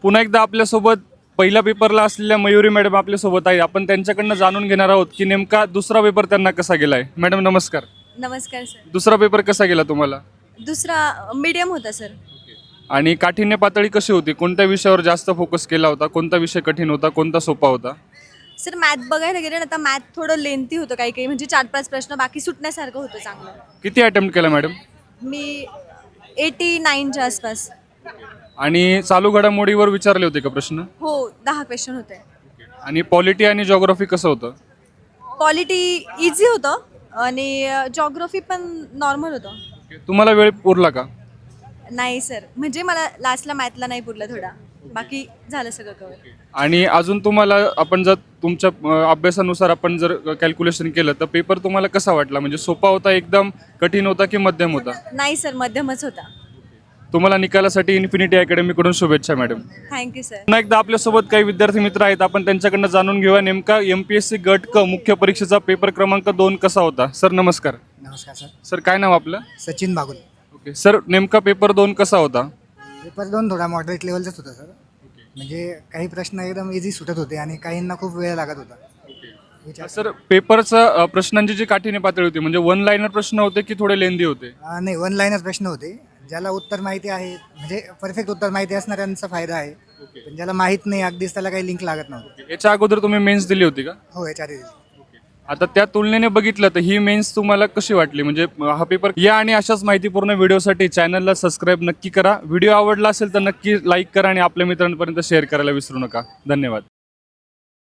पुन्हा एकदा आपल्यासोबत पहिल्या पेपरला असलेल्या मयुरी मॅडम आपल्यासोबत आहे. आपण त्यांच्याकडनं जाणून घेणार आहोत की नेमका दुसरा पेपर त्यांना कसा गेलाय. मॅडम नमस्कार. नमस्कार सर. दुसरा पेपर कसा गेला तुम्हाला? दुसरा मीडियम होता सर. आणि काठिण्य पातळी कशी होती? कोणत्या विषयावर जास्त फोकस केला होता? कोणता विषय कठीण होता? कोणता सोपा होता? सर मॅथ बघायला गेलं ना तर मॅथ थोडं लेंथी होतं काही म्हणजे 4-5 प्रश्न बाकी सुटण्यासारखं होतं चांगलं. किती अटेम्प्ट केला मॅडम? मी 89च्या आसपास. आणि चालू घडामोडीवर विचारले होते का प्रश्न? हो 10 क्वेश्चन होते. आणि पॉलिटी आणि जॉग्राफी कसं होतं? पॉलिटी इझी होतं आणि जॉग्राफी पण नॉर्मल होतं. तुम्हाला वेळ पुरला का? नाही सर म्हणजे मला लास्टला मॅथला नाही पुरला थोडा, बाकी झालं सगळं कवर. आणि अजून तुम्हाला आपण जर तुमच्या अभ्यासानुसार आपण जर कॅल्क्युलेशन केलं तर पेपर तुम्हाला कसा वाटला? म्हणजे सोपा होता, एकदम कठीण होता की मध्यम होता? नाही सर मध्यमच होता. तुम्हाला निकालासाठी इन्फिनिटी अकॅडमीकडून शुभेच्छा मॅडम. Thank you sir. पुन्हा एकदा आपल्यासोबत काही विद्यार्थी मित्र आहेत. आपण त्यांच्याकडनं जाणून घेऊया नेमका MPSC गट क मुख्य परीक्षेचा पेपर क्रमांक 2 कसा होता. सर नमस्कार. नमस्कार सर. सर काय नाव आपलं? सचिन बागुल. ओके सर, नेमका पेपर 2 कसा होता? पेपर 2 थोडा मॉडरेट लेवलचाच होता सर. म्हणजे काही प्रश्न एकदम इझी सुटत होते आणि काहींना खूप वेळ लागत होता. सर पेपरचा प्रश्नांची जी काठीण्य पातळी होती म्हणजे वन लाईनर प्रश्न होते की थोडे लेंदी होते? नाही, वन लाईनच प्रश्न होते. ज्याला उत्तर माहिती आहे म्हणजे परफेक्ट उत्तर माहिती असणाऱ्यांचा फायदा आहे, पण ज्याला माहीत नाही अगदीच त्याला काही लिंक लागत नव्हती. याच्या अगोदर तुम्ही मेन्स दिली होती का? हो, याच्या आधी. आता त्या तुलनेने बघितलं तर ही मेन्स तुम्हाला कशी वाटली? म्हणजे हा पेपर या आणि अशाच माहितीपूर्ण व्हिडिओसाठी चॅनलला सबस्क्राईब नक्की करा. व्हिडिओ आवडला असेल तर नक्की लाईक करा आणि आपल्या मित्रांपर्यंत शेअर करायला विसरू नका. धन्यवाद.